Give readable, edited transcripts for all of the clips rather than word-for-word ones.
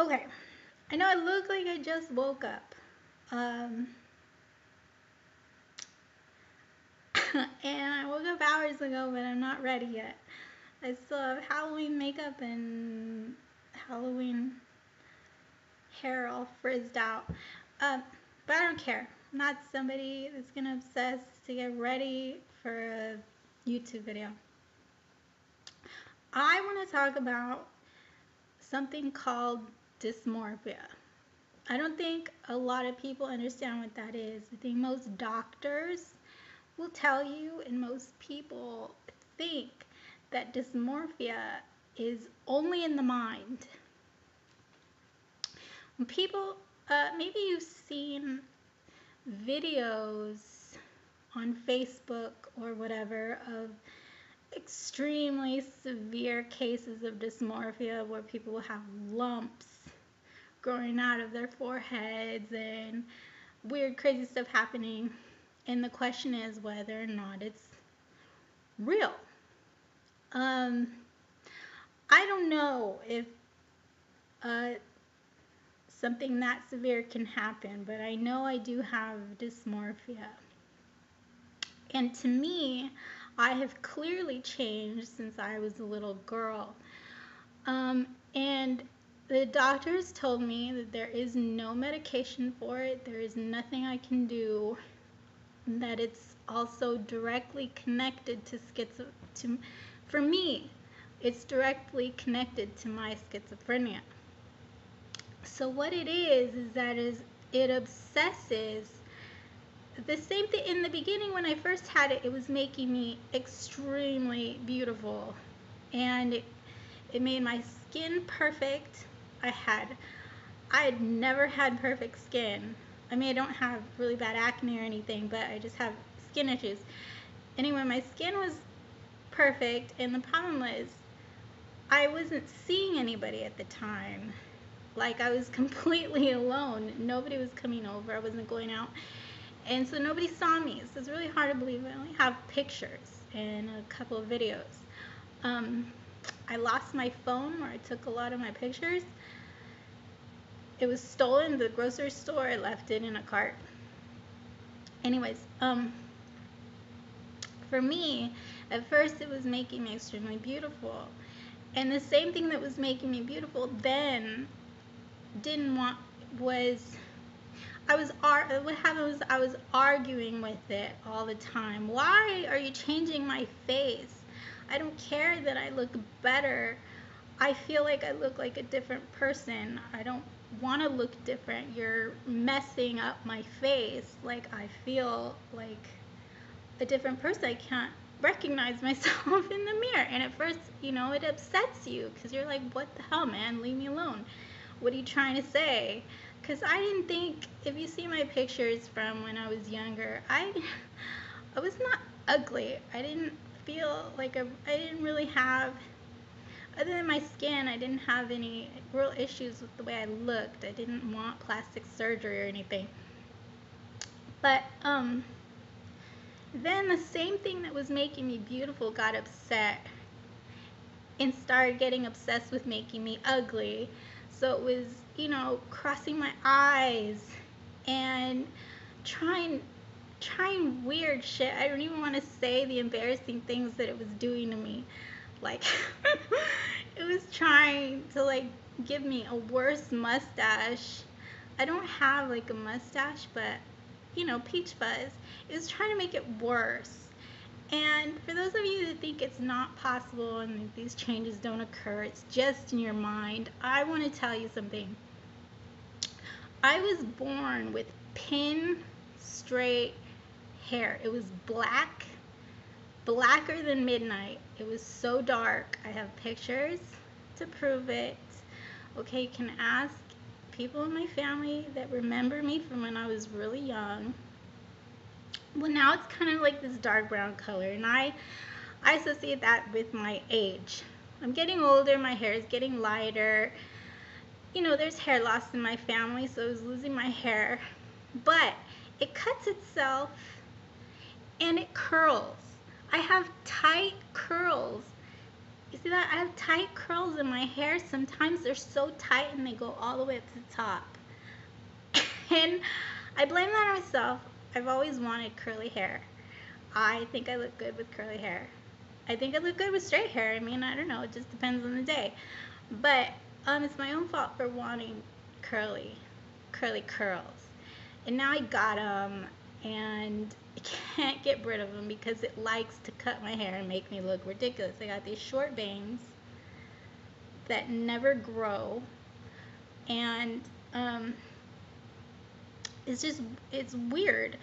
Okay, I know I look like I just woke up. Um, and I woke up hours ago, but I'm not ready yet. I still have Halloween makeup and Halloween hair all frizzed out. Um, but I don't care. I'm not somebody that's gonna obsess to get ready for a YouTube video. I want to talk about something called dysmorphia. I don't think a lot of people understand what that is. I think most doctors will tell you, and most people think that dysmorphia is only in the mind. When people, maybe you've seen videos on Facebook or whatever of extremely severe cases of dysmorphia where people will have lumps growing out of their foreheads and weird, crazy stuff happening. And the question is whether or not it's real. I don't know if uh, something that severe can happen, but I know I do have dysmorphia. And to me, I have clearly changed since I was a little girl. And the doctors told me that there is no medication for it, there is nothing I can do, that it's also directly connected to for me, it's directly connected to my schizophrenia. So what it is that it obsesses. The same thing in the beginning when I first had it, it was making me extremely beautiful. And it made my skin perfect. I had never had perfect skin. I mean, I don't have really bad acne or anything, but I just have skin issues. Anyway, my skin was perfect, and the problem was I wasn't seeing anybody at the time. Like, I was completely alone. Nobody was coming over. I wasn't going out. And so nobody saw me. So it's really hard to believe. I only have pictures and a couple of videos. I lost my phone where I took a lot of my pictures. It was stolen at the grocery store. I left it in a cart. Anyways, for me, at first it was making me extremely beautiful. And the same thing that was making me beautiful then was what happened was I was arguing with it all the time. Why are you changing my face? I don't care that I look better. I feel like I look like a different person. I don't want to look different. You're messing up my face. Like, I feel like a different person. I can't recognize myself in the mirror. And at first, it upsets you because you're like, what the hell, man? Leave me alone. What are you trying to say? Because I didn't think, if you see my pictures from when I was younger, I was not ugly. I didn't feel like I didn't really have, other than my skin, I didn't have any real issues with the way I looked. I didn't want plastic surgery or anything. But then the same thing that was making me beautiful got upset and started getting obsessed with making me ugly. So it was, crossing my eyes and trying weird shit. I don't even want to say the embarrassing things that it was doing to me. Like, it was trying to, like, give me a worse mustache. I don't have, like, a mustache, but, peach fuzz. It was trying to make it worse. And for those of you that think it's not possible and these changes don't occur, it's just in your mind, I want to tell you something. I was born with pin straight hair. It was black, blacker than midnight. It was so dark. I have pictures to prove it. Okay, you can ask people in my family that remember me from when I was really young. Well, now it's kind of like this dark brown color, and I associate that with my age. I'm getting older, my hair is getting lighter. There's hair loss in my family, so I was losing my hair. But it cuts itself and it curls. I have tight curls. You see that? I have tight curls in my hair. Sometimes they're so tight and they go all the way up to the top. And I blame that on myself. I've always wanted curly hair. I think I look good with curly hair. I think I look good with straight hair. I mean, I don't know. It just depends on the day. But it's my own fault for wanting curly curls. And now I got them, and I can't get rid of them because it likes to cut my hair and make me look ridiculous. I got these short bangs that never grow, and it's weird.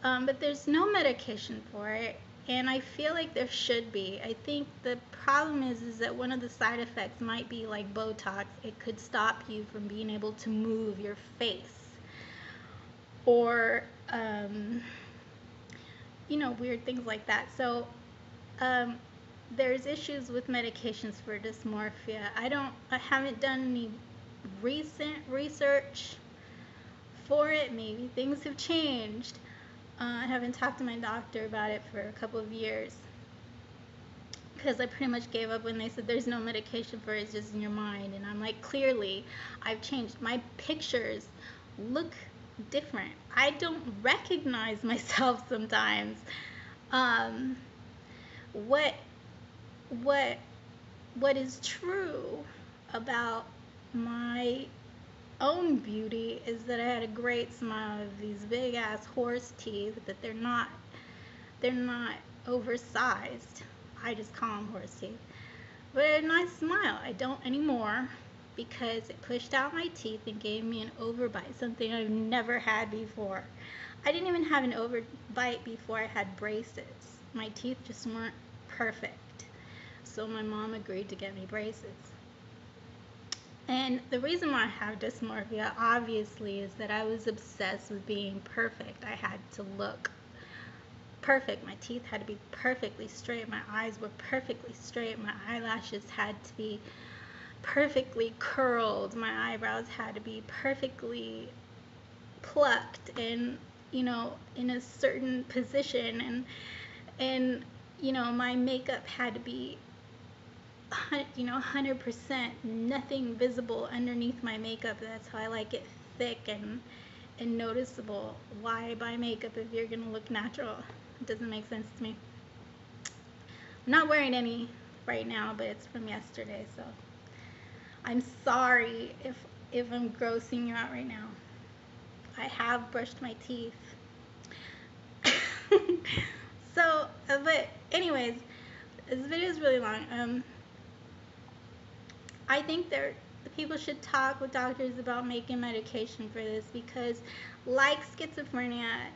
But there's no medication for it, and I feel like there should be. I think the problem is that one of the side effects might be like Botox. It could stop you from being able to move your face, or weird things like that. So there's issues with medications for dysmorphia. I haven't done any recent research for it. Maybe things have changed. I haven't talked to my doctor about it for a couple of years because I pretty much gave up when they said there's no medication for it, it's just in your mind. And I'm like, clearly, I've changed. My pictures look different. I don't recognize myself sometimes. What what is true about my own beauty is that I had a great smile of these big ass horse teeth, but they're not oversized. I just call them horse teeth. But a nice smile. I don't anymore because it pushed out my teeth and gave me an overbite, something I've never had before. I didn't even have an overbite before I had braces. My teeth just weren't perfect. So my mom agreed to get me braces. And the reason why I have dysmorphia, obviously, is that I was obsessed with being perfect. I had to look perfect. My teeth had to be perfectly straight. My eyes were perfectly straight. My eyelashes had to be perfectly curled. My eyebrows had to be perfectly plucked and, in a certain position. And my makeup had to be 100%, nothing visible underneath my makeup. That's how I like it, thick and noticeable. Why buy makeup if you're gonna look natural? It doesn't make sense to me. I'm not wearing any right now, but it's from yesterday, so I'm sorry if I'm grossing you out right now. I have brushed my teeth. So, but anyways, this video is really long. I think people should talk with doctors about making medication for this because, like schizophrenia,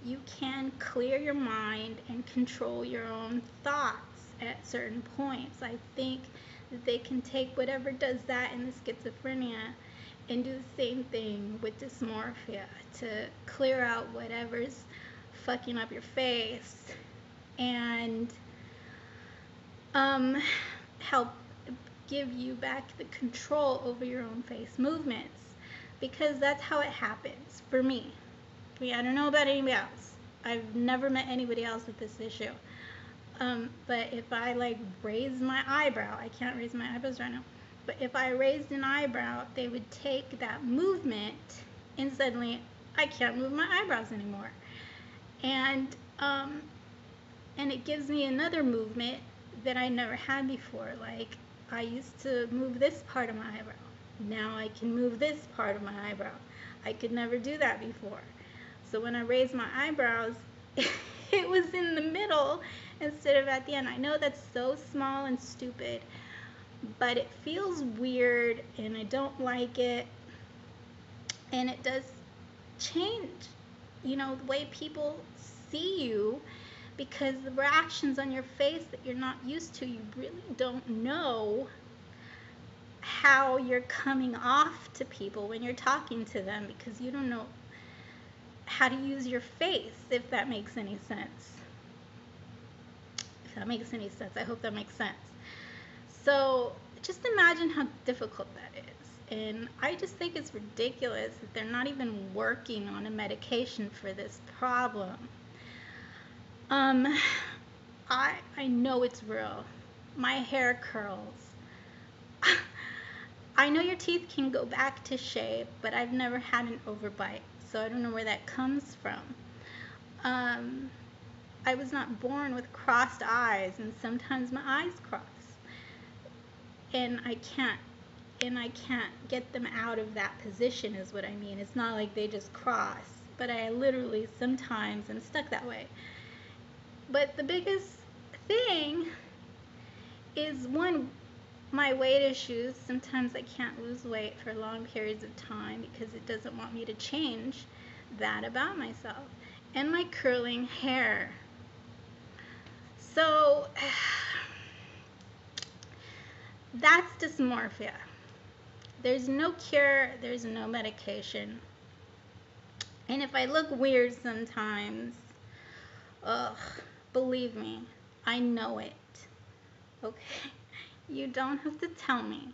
you can clear your mind and control your own thoughts at certain points. I think that they can take whatever does that in the schizophrenia and do the same thing with dysmorphia to clear out whatever's fucking up your face and help give you back the control over your own face movements, because that's how it happens for me. I don't know about anybody else. I've never met anybody else with this issue. But if I raise my eyebrow, I can't raise my eyebrows right now, but if I raised an eyebrow, they would take that movement and suddenly I can't move my eyebrows anymore. And it gives me another movement that I never had before. Like, I used to move this part of my eyebrow. Now I can move this part of my eyebrow. I could never do that before. So when I raised my eyebrows, it was in the middle instead of at the end. I know that's so small and stupid, but it feels weird and I don't like it. And it does change, the way people see you, because the reactions on your face that you're not used to, you really don't know how you're coming off to people when you're talking to them, because you don't know how to use your face, if that makes any sense. If that makes any sense. I hope that makes sense. So just imagine how difficult that is. And I just think it's ridiculous that they're not even working on a medication for this problem. I know it's real. my hair curls. I know your teeth can go back to shape, but I've never had an overbite, so I don't know where that comes from. I was not born with crossed eyes, and sometimes my eyes cross, and I can't get them out of that position, is what I mean. It's not like they just cross, but I literally sometimes am stuck that way. But the biggest thing is, one, my weight issues. Sometimes I can't lose weight for long periods of time because it doesn't want me to change that about myself. And my curling hair. So that's dysmorphia. There's no cure, there's no medication. And if I look weird sometimes, ugh, believe me, I know it. Okay? You don't have to tell me.